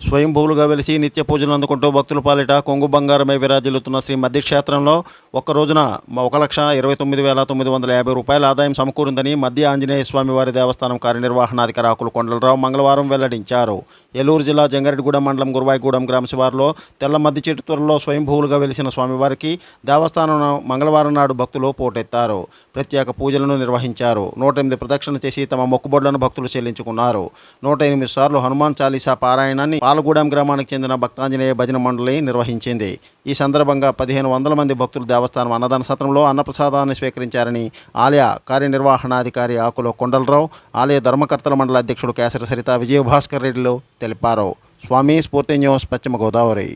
స్వయంభూలుగా వెలిసి నిత్య పూజలు అందుకుంటూ భక్తుల పాలిట కొంగు బంగారమై విరాజిల్లుతున్న శ్రీ మధ్య క్షేత్రంలో ఒక్క రోజున 1,29,950 రూపాయల ఆదాయం సమకూరిందని మధ్య ఆంజనేయ స్వామి వారి దేవస్థానం కార్యనిర్వహణాధికారి ఆకుల కొండలరావు మంగళవారం వెల్లడించారు. ఏలూరు జిల్లా జంగారెడ్డిగూడెం మండలం గురువాయిగూడెం గ్రామ శివారులో తెల్ల మద్ది చెట్టు త్వరలో స్వయంభూలుగా వెలిసిన స్వామివారికి దేవస్థానం మంగళవారం నాడు భక్తులు పోటెత్తారు. ప్రత్యేక పూజలను నిర్వహించారు. 108 ప్రదక్షిణ చేసి తమ మొక్కుబడులను భక్తులు చెల్లించుకున్నారు. 108 సార్లు హనుమాన్ చాలీసా పారాయణాన్ని పాలగూడెం గ్రామానికి చెందిన భక్తాంజనేయ భజన మండలి నిర్వహించింది. ఈ సందర్భంగా 1500 మంది భక్తులు దేవస్థానం అన్నదాన సత్రంలో అన్నప్రసాదాన్ని స్వీకరించారని ఆలయ కార్యనిర్వహణాధికారి ఆకుల కొండలరావు, ఆలయ ధర్మకర్తల మండలి అధ్యక్షుడు కేసరి సరిత విజయభాస్కర్ రెడ్డిలు తెలిపారు. స్వామి స్ఫూర్తి న్యూస్, పశ్చిమ గోదావరి.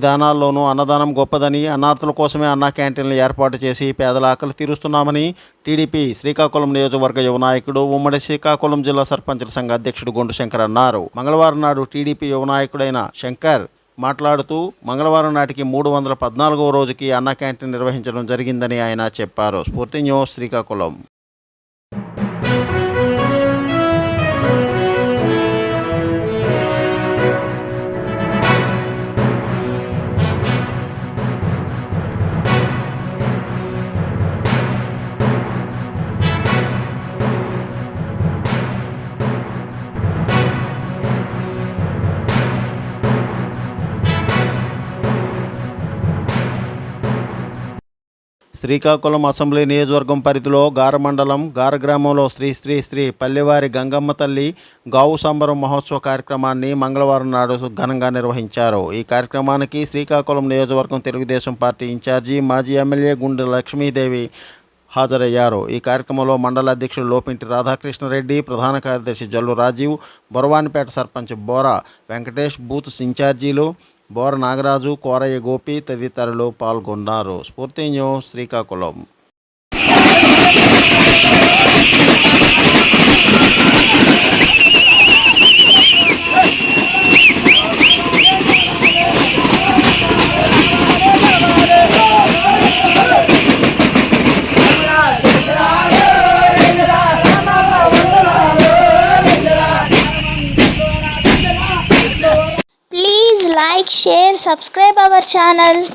దానాల్లోనూ అన్నదానం గొప్పదని, అన్నార్థుల కోసమే అన్నా క్యాంటీన్లు ఏర్పాటు చేసి పేదల ఆకలి తీరుస్తున్నామని టీడీపీ శ్రీకాకుళం నియోజకవర్గ యువ నాయకుడు, ఉమ్మడి శ్రీకాకుళం జిల్లా సర్పంచుల సంఘ అధ్యక్షుడు గొండు శంకర్ అన్నారు. మంగళవారం నాడు టీడీపీ యువ నాయకుడైన శంకర్ మాట్లాడుతూ మంగళవారం నాటికి 314వ రోజుకి అన్నా క్యాంటీన్ నిర్వహించడం జరిగిందని ఆయన చెప్పారు. స్ఫూర్తి న్యూస్, శ్రీకాకుళం. శ్రీకాకుళం అసెంబ్లీ నియోజకవర్గం పరిధిలో గార మండలం గార గ్రామంలో శ్రీ పల్లెవారి గంగమ్మ తల్లి గావు సంబరం మహోత్సవ కార్యక్రమాన్ని మంగళవారం నాడు ఘనంగా నిర్వహించారు. ఈ కార్యక్రమానికి శ్రీకాకుళం నియోజకవర్గం తెలుగుదేశం పార్టీ ఇన్ఛార్జి మాజీ ఎమ్మెల్యే గుండె లక్ష్మీదేవి హాజరయ్యారు. ఈ కార్యక్రమంలో మండల అధ్యక్షుడు లోపింటి రాధాకృష్ణరెడ్డి, ప్రధాన కార్యదర్శి జల్లు రాజీవ్, బొరవానిపేట సర్పంచ్ బోర వెంకటేష్, బూత్ ఇన్ఛార్జీలు బోర నాగరాజు, కోరయ్య గోపి తదితరులు పాల్గొన్నారు. స్ఫూర్తి news, Srikakulam. Like, share, subscribe our channel.